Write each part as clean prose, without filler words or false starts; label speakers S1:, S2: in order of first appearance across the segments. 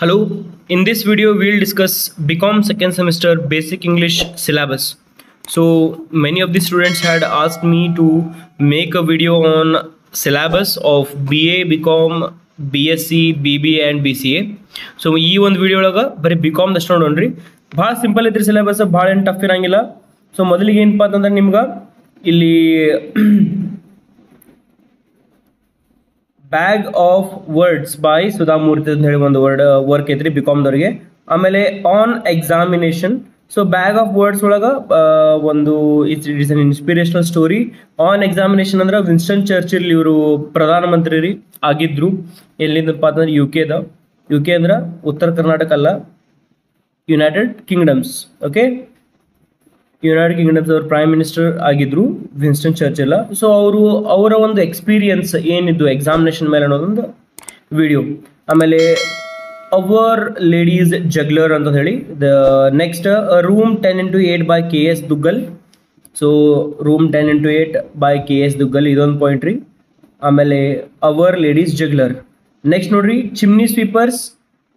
S1: Hello, in this video we'll discuss BCom second semester basic English syllabus. So many of the students had asked me to make a video on syllabus of BA, BCom, BSc, BBA and BCA. So ಈ ಒಂದು video ಒಳಗೆ ಬರೀ BCom ದಷ್ಟು ನೋಡೋಣ್ರಿ. ಭಾಳ simple ಐತ್ರಿ syllabus, ಭಾಳ ಏನು tough ಇರಂಗಿಲ್ಲ. So ಮೊದಲಿಗೆ ಏನಪ್ಪ ಅಂತಂದ್ರೆ ನಿಮ್ಗೆ ಇಲ್ಲಿ bag of words by Sudha Murthy ಅಂತ ಹೇಳಿ ಒಂದು ವರ್ಕ್ ಐತ್ರಿ ಬಿಕಾಮ್ದವ್ರಿಗೆ. ಆಮೇಲೆ on examination, so bag of words ಒಳಗೆ ಒಂದು it is an inspirational story. On examination ಅಂದ್ರೆ ವಿನ್ಸ್ಟನ್ ಚರ್ಚಿಲ್ ಇವರು ಪ್ರಧಾನಮಂತ್ರಿ ರೀ ಆಗಿದ್ರು. ಎಲ್ಲಿಂದಪ್ಪ ಅಂತಂದ್ರೆ ಯು ಕೆ ಅಂದ್ರೆ ಉತ್ತರ ಕರ್ನಾಟಕ ಅಲ್ಲ, United kingdoms. Okay, United kingdoms ಅವ್ರ ಪ್ರೈಮ್ ಮಿನಿಸ್ಟರ್ ಆಗಿದ್ರು ವಿನ್ಸ್ಟನ್ ಚರ್ಚಿಲ್. ಸೊ ಅವರ ಒಂದು ಎಕ್ಸ್ಪೀರಿಯನ್ಸ್ ಏನಿದ್ದು ಎಕ್ಸಾಮಿನೇಷನ್ ಮೇಲೆ ಅನ್ನೋದೊಂದು ವಿಡಿಯೋ. ಆಮೇಲೆ ಅವರ್ ಲೇಡೀಸ್ ಜಗ್ಲರ್ ಅಂತ ಹೇಳಿ the next room 10x8 by KS Duggal. So room 10x8 by KS Duggal ಇದೊಂದು ಪಾಯಿಂಟ್ ರೀ. ಆಮೇಲೆ ಅವರ್ ಲೇಡೀಸ್ ಜಗ್ಲರ್. ನೆಕ್ಸ್ಟ್ ನೋಡ್ರಿ chimney sweepers,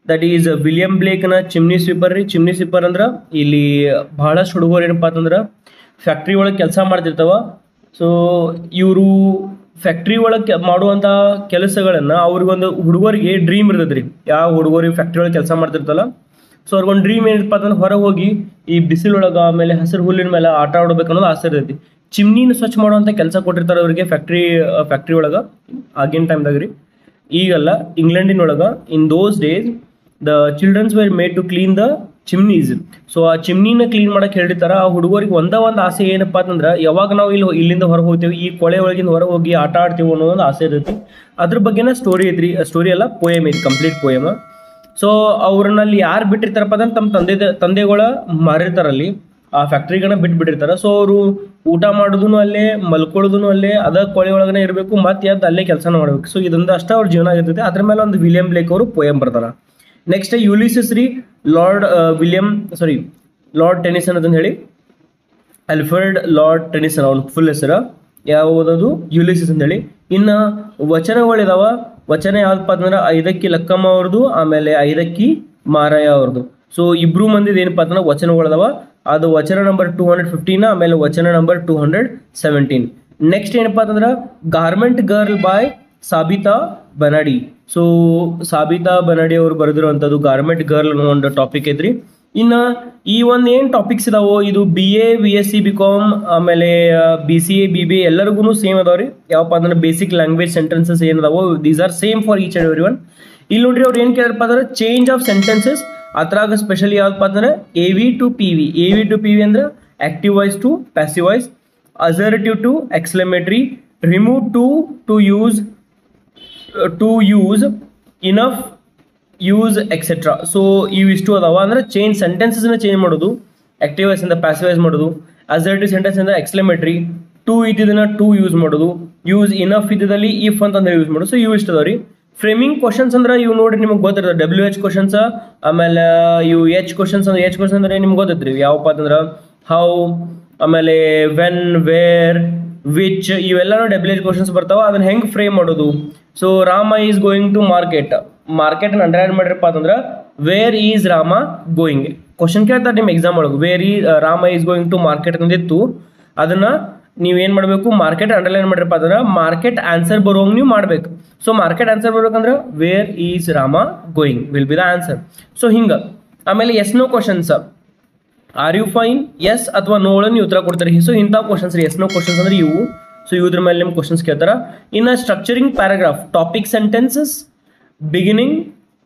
S1: that is William ಬ್ಲೇಕ್ನ ಚಿಮ್ನಿ ಸ್ವೀಪರ್ ರೀ. ಚಿಮ್ನಿ ಸ್ವೀಪರ್ ಅಂದ್ರೆ ಇಲ್ಲಿ ಬಹಳಷ್ಟು ಹುಡುಗರು ಏನಪ್ಪ ಅಂತಂದ್ರೆ ಫ್ಯಾಕ್ಟ್ರಿ ಒಳಗೆ ಕೆಲಸ ಮಾಡ್ತಿರ್ತಾವ. ಸೊ ಇವರು ಫ್ಯಾಕ್ಟ್ರಿ ಒಳಗೆ ಮಾಡುವಂಥ ಕೆಲಸಗಳನ್ನು ಅವ್ರಿಗೊಂದು ಹುಡುಗರಿಗೆ ಡ್ರೀಮ್ ಇರ್ತದೆ ರೀ. ಯಾವ ಹುಡುಗರಿಗೆ ಫ್ಯಾಕ್ಟ್ರಿ ಒಳಗೆ ಕೆಲಸ ಮಾಡ್ತಿರ್ತಲ್ಲ, ಸೊ ಅವ್ರಿಗೊಂದು ಡ್ರೀಮ್ ಏನಪ್ಪ ಅಂತಂದ್ರೆ ಹೊರಗೆ ಹೋಗಿ ಈ ಬಿಸಿಲೊಳಗೆ ಆಮೇಲೆ ಹಸಿರು ಹುಲ್ಲಿನ ಮೇಲೆ ಆಟ ಆಡ್ಬೇಕು ಅನ್ನೋದು ಆಸೆ ಇರ್ತೈತಿ. ಚಿಮ್ನಿನ ಸ್ವಚ್ಛ ಮಾಡುವಂಥ ಕೆಲಸ ಕೊಟ್ಟಿರ್ತಾರೆ ಅವರಿಗೆ ಫ್ಯಾಕ್ಟ್ರಿ ಒಳಗೆ ಆಗಿನ ಟೈಮ್ದಾಗ ರೀ. ಈಗಲ್ಲ, ಇಂಗ್ಲೆಂಡಿನೊಳಗೆ in those days the childrens were made to clean the chimneys. So ಆ ಚಿಮ್ನಿನ ಕ್ಲೀನ್ ಮಾಡಕ್ಕೆ ಹೇಳಿರ್ತಾರೆ. ಆ ಹುಡುಗರಿಗೆ ಒಂದು ಆಸೆ ಏನಪ್ಪ ಅಂತಂದ್ರೆ ಯಾವಾಗ ನಾವು ಇಲ್ಲಿಂದ ಹೊರಗೆ ಹೋಗ್ತೀವಿ, ಈ ಕೊಳೆ ಒಳಗಿಂದ ಹೊರಗೆ ಹೋಗಿ ಆಟ ಆಡ್ತೀವಿ ಅನ್ನೋದೊಂದು ಆಸೆ ಇರ್ತೈತಿ. ಅದ್ರ ಬಗ್ಗೆನ ಸ್ಟೋರಿ ಐತ್ರಿ. ಸ್ಟೋರಿ ಎಲ್ಲ ಪೋಯಮ್ ಐತಿ, ಕಂಪ್ಲೀಟ್ ಪೋಯಮ್. ಸೊ ಅವ್ರನ್ನಲ್ಲಿ ಯಾರು ಬಿಟ್ಟಿರ್ತಾರಪ್ಪ ಅಂದ್ರೆ ತಮ್ಮ ತಂದೆಗಳ ಮಾರಿರ್ತಾರಲ್ಲಿ, ಆ ಫ್ಯಾಕ್ಟ್ರಿಗಳನ್ನ ಬಿಟ್ಬಿಟ್ಟಿರ್ತಾರೆ. ಸೊ ಅವರು ಊಟ ಮಾಡೋದು ಅಲ್ಲೇ, ಮಲ್ಕೊಳ್ಳೋದು ಅಲ್ಲೇ, ಅದ ಕೊಳೆ ಒಳಗನೆ ಇರಬೇಕು, ಮತ್ತೆ ಅದು ಅಲ್ಲೇ ಕೆಲಸನ ಮಾಡ್ಬೇಕು. ಸೊ ಇದೊಂದು ಅಷ್ಟ ಅವ್ರ ಜೀವನ ಆಗಿರ್ತೈತೆ. ಅದ್ರ ಮೇಲೆ ಒಂದು ವಿಲಿಯಂ ಬ್ಲೇಕ್ ಅವರು ಪೋಯಮ್ ಬರ್ತಾರೆ. ನೆಕ್ಸ್ಟ್ ಯುಲಿಸಸ್ ರೀ, ಲಾರ್ಡ್ ಟೆನಿಸನ್ ಅಂತ ಹೇಳಿ, ಆಲ್ಫ್ರೆಡ್ ಲಾರ್ಡ್ ಟೆನಿಸನ್ ಅವ್ನ ಫುಲ್ ಹೆಸರು ಯಾವುದದು ಯುಲಿಸಸ್ ಅಂತ ಹೇಳಿ. ಇನ್ನು ವಚನಗಳಿದಾವ. ವಚನ ಯಾವ್ದಪ್ಪ ಅಂತಂದ್ರೆ 5 ಲಕ್ಕಮ್ಮ ಅವ್ರದ್ದು, ಆಮೇಲೆ 5 ಮಾರಯ್ಯ ಅವ್ರದ್ದು. ಸೊ ಇಬ್ರು ಮಂದಿದ ಏನಪ್ಪ ಅಂತಂದ್ರೆ ವಚನಗಳದಾವ. ಅದು ವಚನ ನಂಬರ್ 215, ಆಮೇಲೆ ವಚನ ನಂಬರ್ 217. ನೆಕ್ಸ್ಟ್ ಏನಪ್ಪ ಅಂತಂದ್ರೆ ಗಾರ್ಮೆಂಟ್ ಗರ್ಲ್ ಬಾಯ್ ಸಾಬಿತಾ ಬನಾಡಿ. ಸೊ ಸಾಬಿತಾ ಬನಾಡಿ ಅವರು ಬರೆದಿರುವಂಥದ್ದು ಗಾರ್ಮೆಂಟ್ ಗರ್ಲ್ ಅನ್ನೋ ಒಂದು ಟಾಪಿಕ್ ಐತ್ರಿ. ಇನ್ನು ಈ ಒಂದು ಏನು ಟಾಪಿಕ್ಸ್ ಇದಾವೋ ಇದು BA, BSc, BCom, ಆಮೇಲೆ BCA, BBA ಎಲ್ಲರಿಗೂ ಸೇಮ್ ಅದಾವ ರೀ. ಯಾವಪ್ಪ ಅಂದ್ರೆ ಬೇಸಿಕ್ ಲ್ಯಾಂಗ್ವೇಜ್ ಸೆಂಟೆನ್ಸಸ್ ಏನದಾವೋ these are same for each and every one. ಇಲ್ಲಿ ನೋಡ್ರಿ ಅವ್ರು ಏನು ಕೇಳಪ್ಪ ಅಂದ್ರೆ ಚೇಂಜ್ ಆಫ್ ಸೆಂಟೆನ್ಸಸ್. ಅದ್ರಾಗ ಸ್ಪೆಷಲಿ ಯಾವ್ದಪ್ಪ ಅಂದ್ರೆ AV to PV ಅಂದ್ರೆ active voice to passive voice, assertive to exclamatory, remove too use enough use etcetera. So ಇವಿಷ್ಟು ಅದಾವ. ಅಂದ್ರೆ ಸೆಂಟೆನ್ಸಸ್ನ ಚೇಂಜ್ ಮಾಡೋದು, ಆಕ್ಟಿವ್ ವಾಯ್ಸ್ ಇಂದ ಪ್ಯಾಸಿವ್ ವಾಯ್ಸ್ ಮಾಡೋದು, ಅಸರ್ಟಿವ್ ಸೆಂಟೆನ್ಸ್ ಇಂದ ಎಕ್ಸ್ಕ್ಲಮೇಟರಿ, ಟು ಇದ್ದಿದ್ದನ್ನ ಟು ಯೂಸ್ ಮಾಡೋದು, ಯೂಸ್ ಇನಫ್ ಇದ್ದಲ್ಲಿ ಇಫ್ ಅಂತಂದ್ರೆ ಯೂಸ್ ಮಾಡೋದು. ಸೊ ಇವು ಇಷ್ಟ ಅದಾವ ರೀ. ಫ್ರೇಮಿಂಗ್ ಕ್ವಶನ್ಸ್ ಅಂದ್ರೆ ಇವು ನೋಡ್ರಿ ನಿಮಗೆ ಗೊತ್ತಿರ್ತದೆ. WH ಕ್ವಶನ್ಸ್, ಆಮೇಲೆ ಇವು H ಕ್ವಶನ್ಸ್ ಅಂದ್ರೆ ನಿಮ್ಗೆ ಗೊತ್ತೈತ್ರಿ ಯಾವಪ್ಪ ಅಂತಂದ್ರೆ ಹೌ, ಆಮೇಲೆ ವೆನ್, ವೇರ್, ವಿಚ್, ಇವೆಲ್ಲನೂ WH ಕ್ವಶನ್ಸ್ ಬರ್ತಾವ. ಅದನ್ನ ಹೆಂಗೆ ಫ್ರೇಮ್ ಮಾಡೋದು. So Rama is going to market underline ಮಾಡಿರಪ್ಪ ಅಂತಂದ್ರೆ where is Rama going. Question ಕೇಳ್ತಾರೆ ನಿಮ್ಮ ಎಕ್ಸಾಮ್ ಒಳಗೆ, Rama is going to market ಅಂದಿತ್ತು. ಅದನ್ನ ನೀವೇನು ಮಾಡಬೇಕು, ಮಾರ್ಕೆಟ್ ಅಂಡರ್ಲೈನ್ ಮಾಡಿರಪ್ಪ ಅಂತಂದ್ರೆ ಮಾರ್ಕೆಟ್ ಆನ್ಸರ್ ಬರೋಂಗೆ ನೀವು ಮಾಡಬೇಕು. ಸೊ ಮಾರ್ಕೆಟ್ ಆನ್ಸರ್ ಬರ್ಬೇಕಂದ್ರೆ where is Rama going will be the answer. So ಹಿಂಗೆ. ಆಮೇಲೆ yes no questions, are you fine, yes ಅಥವಾ ನೋ ಒಳಗೆ ನೀವು ಉತ್ತರ ಕೊಡ್ತಾರೆ. ಸೊ ಇಂಥ ಕ್ವಶನ್ಸ್ ರೀ ಎಸ್ ನೋ ಕ್ವಶನ್ಸ್ ಅಂದ್ರೆ ಇವು. ಸೊ ಇದ್ರ ಮೇಲೆ ನಿಮ್ಗೆ ಕ್ವಶನ್ಸ್ ಕೇಳ್ತಾರ. ಇನ್ನು structuring paragraph, topic sentences, beginning,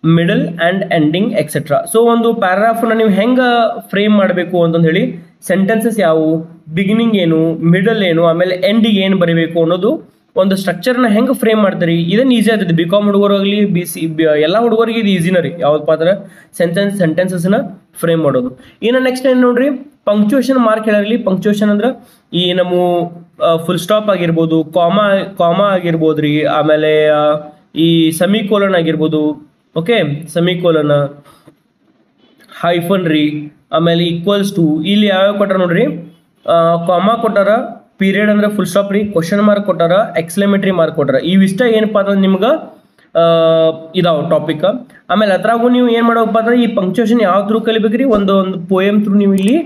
S1: middle and ending etcetera. So ಒಂದು ಪ್ಯಾರಾಗ್ರಾಫ್ನ ನೀವು ಹೆಂಗೆ ಫ್ರೇಮ್ ಮಾಡಬೇಕು ಅಂತಂದು ಹೇಳಿ, ಸೆಂಟೆನ್ಸಸ್ ಯಾವುವು, ಬಿಗಿನಿಂಗ್ ಏನು, ಮಿಡಲ್ ಏನು, ಆಮೇಲೆ ಎಂಡಿಗೆ ಏನು ಬರೀಬೇಕು ಅನ್ನೋದು ಒಂದು ಸ್ಟ್ರಕ್ಚರ್ನ ಹೆಂಗೆ ಫ್ರೇಮ್ ಮಾಡ್ತಾರೆ. ಇದನ್ನು ಈಸಿ ಆಗ್ತದೆ. BCom ಹುಡುಗರಾಗಲಿ ಎಲ್ಲ ಹುಡುಗರಿಗೆ ಇದು ಈಸಿನ ರೀ. ಯಾವ್ದಪ್ಪ ಅಂದ್ರೆ ಸೆಂಟೆನ್ಸಸ್ನ ಫ್ರೇಮ್ ಮಾಡೋದು. ಇನ್ನು ನೆಕ್ಸ್ಟ್ ಏನು ನೋಡ್ರಿ, ಪಂಕ್ಚುಯೇಷನ್ ಮಾರ್ಕ್ ಹೇಳಲಿ. ಪಂಕ್ಚುಯೇಷನ್ ಅಂದ್ರೆ ಈ ನಮ್ಮ ಫುಲ್ ಸ್ಟಾಪ್ ಆಗಿರ್ಬೋದು, ಕಾಮಾ ಆಗಿರ್ಬೋದು ರೀ, ಆಮೇಲೆ ಈ ಸೆಮಿಕೋಲನ್ ಆಗಿರ್ಬೋದು. ಓಕೆ, ಸೆಮಿಕೋಲನ್, ಹೈಫನ್ ರೀ, ಆಮೇಲೆ ಈಕ್ವಲ್ಸ್ ಟು. ಇಲ್ಲಿ ಯಾವ್ಯಾವ ಕೊಟ್ಟಾರ ನೋಡ್ರಿ, ಕಾಮಾ ಕೊಟ್ಟಾರ, ಪೀರಿಯಡ್ ಅಂದ್ರೆ ಫುಲ್ ಸ್ಟಾಪ್ ರೀ, ಕ್ವಶನ್ ಮಾರ್ಕ್ ಕೊಟ್ಟಾರ, ಎಕ್ಸ್ಕ್ಲಮೇಟರಿ ಮಾರ್ಕ್ ಕೊಟ್ಟಾರ. ಇವಿಷ್ಟ ಏನಪ್ಪ ಅಂತಂದ್ರೆ ನಿಮ್ಗೆ ಇದಾವ ಟಾಪಿಕ್. ಆಮೇಲೆ ಅದ್ರಾಗೂ ನೀವು ಏನು ಮಾಡಬೇಕಪ್ಪ ಅಂದ್ರೆ ಈ ಪಂಕ್ಚುಯೇಷನ್ ಯಾವ ಥ್ರೂ ಕಲಿಬೇಕ್ರಿ, ಒಂದು ಪೋಯಮ್ ಥ್ರೂ ನೀವು ಇಲ್ಲಿ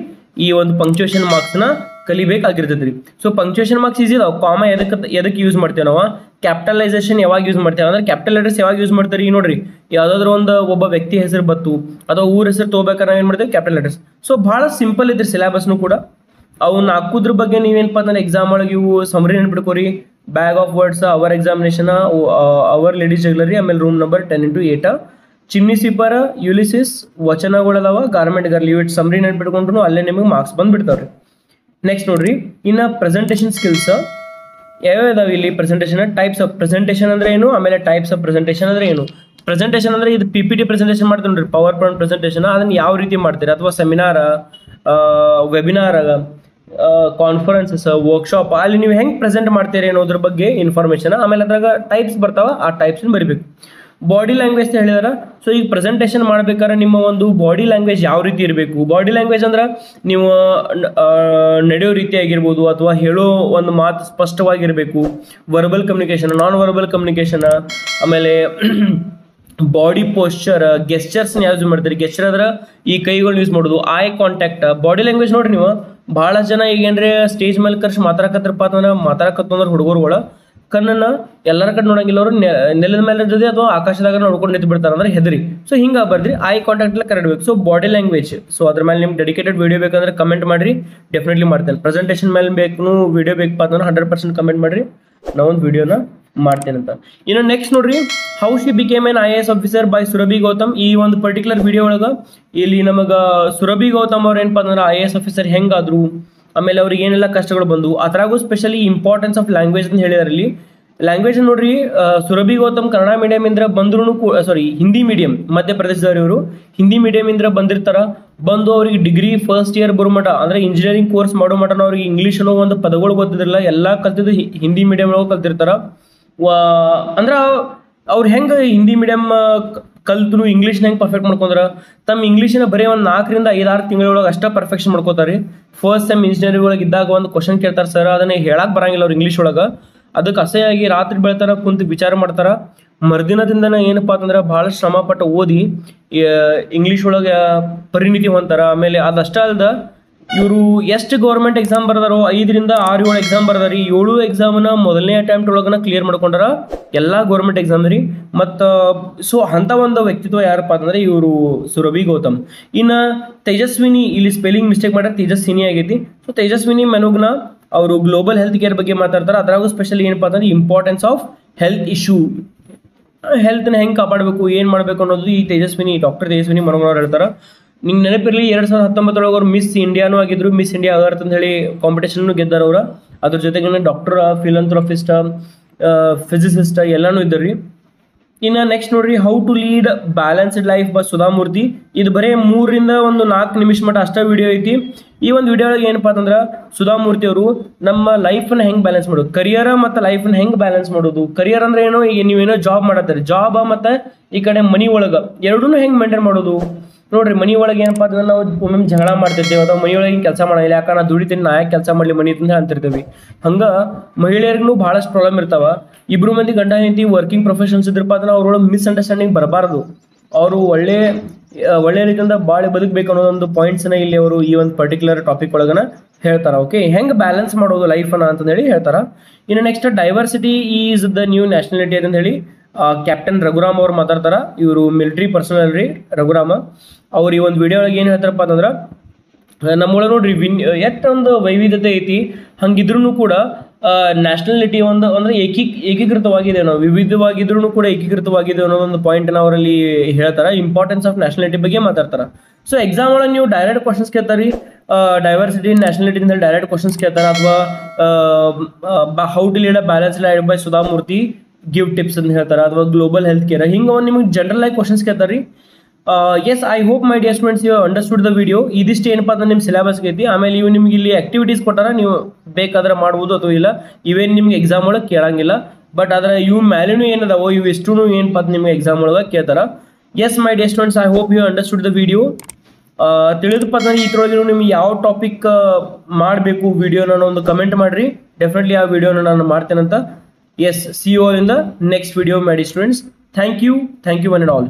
S1: ಈ ಒಂದು ಪಂಕ್ಚುಯೇಷನ್ ಮಾರ್ಕ್ಸ್ನ ಕಲಿಬೇಕಾಗಿರ್ತೈತೆ ರೀ. ಸೊ ಪಂಕ್ಚುಯೇಷನ್ ಮಾರ್ಕ್ಸ್ ಈಸಿ ಇದಾವೆ. ಕಾಮ ಎದಕ್ಕೆ ಯೂಸ್ ಮಾಡ್ತೇವೆ ನಾವು, ಕ್ಯಾಪಿಟಲೈಸೇಷನ್ ಯಾವಾಗ ಯೂಸ್ ಮಾಡ್ತೇವೆ ಅಂದ್ರೆ ಕ್ಯಾಪಿಟಲ್ ಲೆಟರ್ಸ್ ಯಾವಾಗ ಯೂಸ್ ಮಾಡ್ತಾರೆ, ಈಗ ನೋಡ್ರಿ ಯಾವುದಾದ್ರೂ ಒಬ್ಬ ವ್ಯಕ್ತಿ ಹೆಸರು ಬತ್ತು ಅಥವಾ ಊರ ಹೆಸರು ತೊಗೋಬೇಕಾದ್ರೆ ನಾವು ಏನು ಮಾಡ್ತೇವೆ, ಕ್ಯಾಪಿಟಲ್ ಲೆಟರ್ಸ್. ಸೊ ಭಾಳ ಸಿಂಪಲ್ ಇದ್ರಿ ಸಿಲೆಬಸ್ನು ಕೂಡ. ಅವನ್ನ ಹಾಕೋದ್ರ ಬಗ್ಗೆ ನೀವೇನಪ್ಪ ಅಂದ್ರೆ ಎಕ್ಸಾಮ್ ಒಳಗೆ ಇವು ಸಮರಿ ನೆನ್ಪಿಡ್ಕೋರಿ. Bag of words, our examination, our ladies jugglery, ಆಮೇಲೆ room number 10x8, chimney sweeper, Ulysses, ವಚನಗಳದಾವ, ಗಾರ್ಮೆಂಟ್ ಗರ್ಲ್, ಇವು ಸಮರಿ ನೆನ್ಪಿಟ್ಕೊಂಡ್ರು ಅಲ್ಲೇ ನಿಮಗೆ ಮಾರ್ಕ್ಸ್ ಬಂದ್ಬಿಡ್ತಾವ್ರಿ. ನೆಕ್ಸ್ಟ್ ನೋಡ್ರಿ, ಇನ್ನು ಪ್ರೆಸೆಂಟೇಷನ್ ಸ್ಕಿಲ್ಸ್ ಯಾವ್ಯಾವ ಇದಾವೆ ಇಲ್ಲಿ. ಪ್ರೆಸೆಂಟೇಷನ್ ಟೈಪ್ಸ್ ಆಫ್ ಪ್ರೆಸೆಂಟೇಷನ್ ಅಂದ್ರೆ ಏನು, ಆಮೇಲೆ ಟೈಪ್ಸ್ ಆಫ್ ಪ್ರೆಸೆಂಟೇಷನ್ ಅಂದ್ರೆ ಏನು. ಪ್ರೆಸೆಂಟೇಷನ್ ಅಂದ್ರೆ ಇದು PPT ಪ್ರೆಸೆಂಟೇಷನ್ ಮಾಡ್ತೀವಿ ನೋಡ್ರಿ, ಪವರ್ ಪಾಯಿಂಟ್ ಪ್ರೆಸೆಂಟೇಷನ್. ಅದನ್ನ ಯಾವ ರೀತಿ ಮಾಡ್ತೀರಿ, ಅಥವಾ ಸೆಮಿನಾರ್, ವೆಬಿನಾರ್, ಕಾನ್ಫರೆನ್ಸಸ್, ವರ್ಕ್ಶಾಪ್, ಅಲ್ಲಿ ನೀವು ಹೆಂಗೆ ಪ್ರೆಸೆಂಟ್ ಮಾಡ್ತೀರಿ ಅನ್ನೋದ್ರ ಬಗ್ಗೆ ಇನ್ಫಾರ್ಮೇಷನ್. ಆಮೇಲೆ ಅದ್ರಾಗ ಟೈಪ್ಸ್ ಬರ್ತಾವ, ಆ ಟೈಪ್ಸ್ನ ಬರಿಬೇಕು. ಬಾಡಿ ಲ್ಯಾಂಗ್ವೇಜ್ ಹೇಳಿದಾರ. ಸೊ ಈಗ ಪ್ರೆಸೆಂಟೇಷನ್ ಮಾಡ್ಬೇಕಾದ್ರೆ ನಿಮ್ಮ ಒಂದು ಬಾಡಿ ಲ್ಯಾಂಗ್ವೇಜ್ ಯಾವ ರೀತಿ ಇರಬೇಕು. ಬಾಡಿ ಲ್ಯಾಂಗ್ವೇಜ್ ಅಂದ್ರೆ ನೀವು ನಡೆಯೋ ರೀತಿ ಆಗಿರ್ಬೋದು, ಅಥವಾ ಹೇಳೋ ಒಂದು ಮಾತು ಸ್ಪಷ್ಟವಾಗಿರಬೇಕು. Verbal communication, non verbal communication, ಆಮೇಲೆ ಬಾಡಿ ಪೋಸ್ಚರ್, ಗೆಸ್ಚರ್ಸ್ನ ಯೂಸ್ ಮಾಡ್ತಾರೆ. ಗೆಸ್ಚರ್ ಅಂದ್ರೆ ಈ ಕೈಗಳನ್ನ ಯೂಸ್ ಮಾಡೋದು, ಐ ಕಾಂಟ್ಯಾಕ್ಟ್. ಬಾಡಿ ಲ್ಯಾಂಗ್ವೇಜ್ ನೋಡ್ರಿ, ನೀವು ಭಾಳ ಜನ ಈಗ ಏನ್ರಿ ಸ್ಟೇಜ್ ಮೇಲೆ ಕರ್ಸಿ ಮಾತಾಡಕತ್ರಪ್ಪ ಅಂತಂದ್ರೆ ಮಾತಾಡಕತ್ತಂದ್ರೆ ಹುಡುಗರುಗಳು ಕಣ್ಣನ್ನ ಎಲ್ಲರ ಕಡೆ ನೋಡಂಗಿಲ್ಲ, ಅವರು ನೆಲದ ಮೇಲೆ ಇರ್ತದೆ ಅಥವಾ ಆಕಾಶದಾಗ ನೋಡ್ಕೊಂಡು ನಿಂತು ಬಿಡ್ತಾರೆ ಅಂದ್ರೆ ಹೆದರಿ. ಸೊ ಹಿಂಗೆ ಬರ್ದ್ರಿ, ಐ ಕಾಂಟ್ಯಾಕ್ಟ್ ಎಲ್ಲ ಕರೆಕ್ಟ್ ಬೇಕು. ಸೊ ಬಾಡಿ ಲ್ಯಾಂಗ್ವೇಜ್, ಸೊ ಅದ್ರ ಮೇಲೆ ನಿಮ್ಗೆ ಡೆಡಿಕೇಟೆಡ್ ವಿಡಿಯೋ ಬೇಕಂದ್ರೆ ಕಮೆಂಟ್ ಮಾಡಿರಿ, ಡೆಫಿನೆಟ್ಲಿ ಮಾಡ್ತೇನೆ. ಪ್ರೆಸೆಂಟೇಷನ್ ಮೇಲೆ ಬೇಕು ವಿಡಿಯೋ ಬೇಕಪ್ಪ ಅಂತಂದ್ರೆ 100% ಕಮೆಂಟ್ ಮಾಡಿರಿ, ನಾವೊಂದು ವಿಡಿಯೋನ ಮಾಡ್ತೇನೆ ಅಂತ. ಇನ್ನು ನೆಕ್ಸ್ಟ್ ನೋಡ್ರಿ, how she became N IAS officer by Surabhi Gautam. ಈ ಒಂದು ಪರ್ಟಿಕ್ಯುಲರ್ ವಿಡಿಯೋ ಒಳಗೆ ಇಲ್ಲಿ ನಮಗೆ ಸುರಭಿ ಗೌತಮ್ ಅವ್ರು ಏನಪ್ಪ ಅಂದ್ರೆ IAS ಆಫೀಸರ್ ಹೆಂಗಾದ್ರು, ಆಮೇಲೆ ಅವ್ರಿಗೆ ಏನೆಲ್ಲ ಕಷ್ಟಗಳು ಬಂದು, ಅದ್ರಾಗೂ ಸ್ಪೆಷಲಿ ಇಂಪಾರ್ಟೆನ್ಸ್ ಆಫ್ ಲ್ಯಾಂಗ್ವೇಜ್ ಅಂತ ಹೇಳಿದಾರೆ ಇಲ್ಲಿ. ಲ್ಯಾಂಗ್ವೇಜ್ ನೋಡ್ರಿ, ಸುರಭಿ ಗೌತಮ್ ಕನ್ನಡ ಮೀಡಿಯಂ ಇಂದ ಬಂದ್ರು, ಹಿಂದಿ ಮೀಡಿಯಂ, ಮಧ್ಯಪ್ರದೇಶದವ್ರು ಇವರು ಹಿಂದಿ ಮೀಡಿಯಂ ಇಂದ ಬಂದಿರ್ತಾರ. ಬಂದು ಅವ್ರಿಗೆ ಡಿಗ್ರಿ ಫಸ್ಟ್ ಇಯರ್ ಬರೋ ಮಟ ಅಂದ್ರೆ ಇಂಜಿನಿಯರಿಂಗ್ ಕೋರ್ಸ್ ಮಾಡೋ ಮಟ ಅವ್ರಿಗೆ ಇಂಗ್ಲೀಷ್ ಅನ್ನೋ ಒಂದು ಪದಗಳು ಗೊತ್ತಿದ್ರಲ್ಲ, ಎಲ್ಲ ಕಲ್ತಿದ್ದು ಹಿಂದಿ ಮೀಡಿಯಂ ಒಳಗೆ ಕಲ್ತಿರ್ತಾರ. ಅಂದ್ರೆ ಅವ್ರು ಹೆಂಗೆ ಹಿಂದಿ ಮೀಡಿಯಂ ಕಲ್ತು ಇಂಗ್ಲೀಷ್ನ ಹೆಂಗೆ ಪರ್ಫೆಕ್ಟ್ ಮಾಡ್ಕೊಂಡ್ರ, ತಮ್ಮ ಇಂಗ್ಲೀಷಿನ ಬರೀ ಒಂದು 4 ರಿಂದ 5-6 ತಿಂಗಳೊಳಗೆ ಅಷ್ಟೇ ಪರ್ಫೆಕ್ಷನ್ ಮಾಡ್ಕೋತಾರೆ. ಫಸ್ಟ್ ಸೆಮ್ ಇಂಜಿನಿಯರಿಂಗ್ ಒಳಗೆ ಇದ್ದಾಗ ಒಂದು ಕ್ವಶನ್ ಕೇಳ್ತಾರೆ ಸರ್, ಅದನ್ನ ಹೇಳಕ್ ಬರಂಗಿಲ್ಲ ಅವ್ರು ಇಂಗ್ಲೀಷ್ ಒಳಗೆ. ಅದಕ್ಕೆ ಅಸಹ್ಯಾಗಿ ರಾತ್ರಿ ಬೆಳ್ತಾರ, ಕುಂತು ವಿಚಾರ ಮಾಡ್ತಾರ. ಮರುದಿನದಿಂದನೇ ಏನಪ್ಪ ಅಂತಂದ್ರೆ ಭಾಳ ಶ್ರಮಪಟ್ಟು ಓದಿ ಇಂಗ್ಲೀಷ್ ಒಳಗೆ ಪರಿಣಿತಿ ಹೊಂತಾರ. ಆಮೇಲೆ ಅದಷ್ಟೇ ಅಲ್ದ, ಇವರು ಎಷ್ಟು ಗೌರ್ಮೆಂಟ್ ಎಕ್ಸಾಮ್ ಬರ್ದಾರೋ 5 ರಿಂದ 6-7 ಎಕ್ಸಾಮ್ ಬರ್ದಾರಿ. 7 ಎಕ್ಸಾಮ್ನ ಮೊದಲನೇ ಅಟೆಂಪ್ಟ್ ಒಳಗನ ಕ್ಲಿಯರ್ ಮಾಡ್ಕೊಂಡಾರ, ಎಲ್ಲ ಗೌರ್ಮೆಂಟ್ ಎಕ್ಸಾಮ್ ರೀ. ಮತ್ತು ಸೊ ಅಂಥ ಒಂದು ವ್ಯಕ್ತಿತ್ವ ಯಾರಪ್ಪ ಅಂತಂದ್ರೆ ಇವರು ಸುರಭಿ ಗೌತಮ್. ಇನ್ನು ತೇಜಸ್ವಿನಿ, ಇಲ್ಲಿ ಸ್ಪೆಲ್ಲಿಂಗ್ ಮಿಸ್ಟೇಕ್ ಮಾಡ್ರೆ ತೇಜಸ್ವಿನಿ ಆಗೈತಿ. ಸೊ ತೇಜಸ್ವಿನಿ ಮೆನುಗ್ನ ಅವರು ಗ್ಲೋಬಲ್ ಹೆಲ್ತ್ ಕೇರ್ ಬಗ್ಗೆ ಮಾತಾಡ್ತಾರೆ. ಅದ್ರಾಗೂ ಸ್ಪೆಷಲಿ ಏನಪ್ಪ ಅಂತಂದ್ರೆ ಇಂಪಾರ್ಟೆನ್ಸ್ ಆಫ್ ಹೆಲ್ತ್ ಇಶ್ಯೂ, ಹೆಲ್ತ್ನ ಹೆಂಗೆ ಕಾಪಾಡಬೇಕು, ಏನು ಮಾಡಬೇಕು ಅನ್ನೋದು ಈ ತೇಜಸ್ವಿನಿ, ಡಾಕ್ಟರ್ ತೇಜಸ್ವಿನಿ ಮನೋಹರ್ ಹೇಳ್ತಾರೆ. ನಿಂಗೆ ನೆನಪಿರಲಿ 2019 ಅವ್ರು ಮಿಸ್ ಇಂಡಿಯಾನೂ ಆಗಿದ್ರು, ಮಿಸ್ ಇಂಡಿಯಾ ಅರ್ತ್ ಅಂತ ಹೇಳಿ ಕಾಂಪಿಟೇಷನ್ ಗೆದ್ದಾರ ಅವ್ರು. ಅದ್ರ ಜೊತೆಗೆ ಡಾಕ್ಟರ್, ಫಿಲಂಥ್ರೋಪಿಸ್ಟ್, ಫಿಸಿಸಿಸ್ಟ್ ಎಲ್ಲಾನು ಇದ್ದರಿ. ಇನ್ನು ನೆಕ್ಸ್ಟ್ ನೋಡ್ರಿ, how to lead balanced life by Sudha Murthy. ಇದು ಬರೀ 3 ರಿಂದ 4 ನಿಮಿಷ ಮಟ್ಟ ಅಷ್ಟೇ ವಿಡಿಯೋ ಐತಿ. ಈ ಒಂದು ವಿಡಿಯೋ ಒಳಗೆ ಏನಪ್ಪ ಅಂತಂದ್ರೆ ಸುಧಾಮೂರ್ತಿ ಅವರು ನಮ್ಮ ಲೈಫನ್ನ ಹೆಂಗೆ ಬ್ಯಾಲೆನ್ಸ್ ಮಾಡೋದು, ಕರಿಯರ್ ಮತ್ತು ಲೈಫನ್ನ ಹೆಂಗೆ ಬ್ಯಾಲೆನ್ಸ್ ಮಾಡೋದು. ಕರಿಯರ್ ಅಂದ್ರೆ ಏನೋ, ಈಗ ನೀವೇನೋ ಜಾಬ್ ಮಾಡತ್ತೀರಿ, ಜಾಬ್ ಮತ್ತು ಈ ಕಡೆ ಮನಿ ಒಳಗೆ ಎರಡೂ ಹೆಂಗೆ ಮೇಂಟೈನ್ ಮಾಡೋದು. ನೋಡ್ರಿ, ಮನಿ ಒಳಗೆ ಏನಪ್ಪ ಅಂತಂದ್ರೆ ನಾವು ಒಮ್ಮೊಮ್ಮೆ ಜಗಳ ಮಾಡ್ತಿರ್ತೇವೆ, ಅಥವಾ ಮನೆಯೊಳಗೆ ಕೆಲಸ ಮಾಡಿಲ್ಲ, ಯಾಕೆ ನಾ ದುಡಿತೀನಿ, ನಾ ಯಾಕೆ ಕೆಲಸ ಮಾಡಲಿ ಮನಿ ಅಂತ ಅಂತಿರ್ತೀವಿ. ಹಂಗೆ ಮಹಿಳೆಯರಿಗೂ ಭಾಳಷ್ಟು ಪ್ರಾಬ್ಲಮ್ ಇರ್ತಾವ. ಇಬ್ರು ಮಂದಿ ಗಂಡ ಹೆಂಡತಿ ವರ್ಕಿಂಗ್ ಪ್ರೊಫೆಷನ್ಸ್ ಇದ್ರಪ್ಪ ಅಂದ್ರೆ ಅವ್ರೊಳಗೆ ಮಿಸ್ಅಂಡರ್ಸ್ಟ್ಯಾಂಡಿಂಗ್ ಬರಬಾರ್ದು. ಅವರು ಒಳ್ಳೆ ರೀತಿಯಿಂದ ಬಾಳೆ ಬದುಕಬೇಕು ಅನ್ನೋದೊಂದು ಪಾಯಿಂಟ್ಸ್ನ ಇಲ್ಲಿ ಅವರು ಈ ಒಂದು ಪರ್ಟಿಕ್ಯುಲರ್ ಟಾಪಿಕ್ ಒಳಗನ ಹೇಳ್ತಾರೆ. ಓಕೆ, ಹೆಂಗೆ ಬ್ಯಾಲೆನ್ಸ್ ಮಾಡೋದು ಲೈಫನ್ನ ಅಂತಂದೇಳಿ ಹೇಳ್ತಾರೆ. ಇನ್ನು next, diversity is the new nationality ಅಂತ ಹೇಳಿ ಕ್ಯಾಪ್ಟನ್ ರಘುರಾಮ್ ಅವ್ರು ಮಾತಾಡ್ತಾರ. ಇವರು ಮಿಲಿಟರಿ ಪರ್ಸನಲ್ ರೀ ರಘುರಾಮ. ಅವ್ರು ಈ ಒಂದು ವಿಡಿಯೋ ಒಳಗೆ ಏನು ಹೇಳ್ತಾರಪ್ಪ ಅಂತಂದ್ರೆ, ನಮ್ಮೊಳಗೆ ನೋಡ್ರಿ ಎಷ್ಟೊಂದು ವೈವಿಧ್ಯತೆ ಐತಿ, ಹಂಗಿದ್ರೂ ಕೂಡ ನ್ಯಾಷನಾಲಿಟಿ ಒಂದು ಅಂದ್ರೆ ಏಕೀಕೃತವಾಗಿದೆ, ನಾವು ವಿವಿಧವಾಗಿದ್ರೂ ಕೂಡ ಏಕೀಕೃತವಾಗಿದೆ ಅನ್ನೋದೊಂದು ಪಾಯಿಂಟ್ನ ಅವರಲ್ಲಿ ಹೇಳ್ತಾರೆ. ಇಂಪಾರ್ಟೆನ್ಸ್ ಆಫ್ ನ್ಯಾಷನಾಲಿಟಿ ಬಗ್ಗೆ ಮಾತಾಡ್ತಾರೆ. ಸೊ ಎಕ್ಸಾಮ್ ಒಳಗೆ ನೀವು ಡೈರೆಕ್ಟ್ ಕ್ವಶನ್ಸ್ ಕೇಳ್ತಾರೆ, ಡೈವರ್ಸಿಟಿ ನ್ಯಾಷನಾಲಿಟಿ ಅಂತ ಹೇಳಿ ಡೈರೆಕ್ಟ್ ಕ್ವಶನ್ಸ್ ಕೇಳ್ತಾರೆ. ಅಥವಾ how to lead a balance life by Sudha Murthy give tips ಅಂತ ಹೇಳ್ತಾರೆ, ಅಥವಾ ಗ್ಲೋಬಲ್ ಹೆಲ್ತ್ ಕೇರ್, ಹಿಂಗೆ ಒಂದು ನಿಮಗೆ ಜನರಲ್ ಆಗಿ ಕ್ವಶನ್ಸ್ ಕೇಳ್ತಾರೆ. Yes, I hope my dear students you understood the video. ಇದಿಷ್ಟು ಏನಪ್ಪ ಅಂದ್ರೆ ನಿಮ್ಮ ಸಿಲೆಬಸ್ ಐತಿ. ಆಮೇಲೆ ಇವು ನಿಮ್ಗೆ ಇಲ್ಲಿ ಆಕ್ಟಿವಿಟೀಸ್ ಕೊಟ್ಟಾರ, ನೀವು ಬೇಕಾದ್ರೆ ಮಾಡ್ಬೋದು ಅಥವಾ ಇಲ್ಲ, ಇವೇನು ನಿಮ್ಗೆ ಎಕ್ಸಾಮ್ ಒಳಗೆ ಕೇಳಂಗಿಲ್ಲ. ಬಟ್ ಆದರೆ ಇವು ಮೇಲೇನು ಏನದಾವೋ ಇವು ಎಷ್ಟು ಏನಪ್ಪ ಅಂತ ನಿಮ್ಗೆ ಎಕ್ಸಾಮ್ ಒಳಗೆ ಕೇಳ್ತಾರ. Yes my dear students, I hope you understood the video. ತಿಳಿದಪ್ಪ ಅಂದ್ರೆ ಇದ್ರೊಳಗೆ ನಿಮ್ಗೆ ಯಾವ ಟಾಪಿಕ್ ಮಾಡಬೇಕು ವಿಡಿಯೋನ ಒಂದು ಕಮೆಂಟ್ ಮಾಡಿರಿ, ಡೆಫಿನೆಟ್ಲಿ ಆ ವಿಡಿಯೋನ ನಾನು ಮಾಡ್ತೇನಂತ. Yes, see you all in the next video my dear students. Thank you one and all.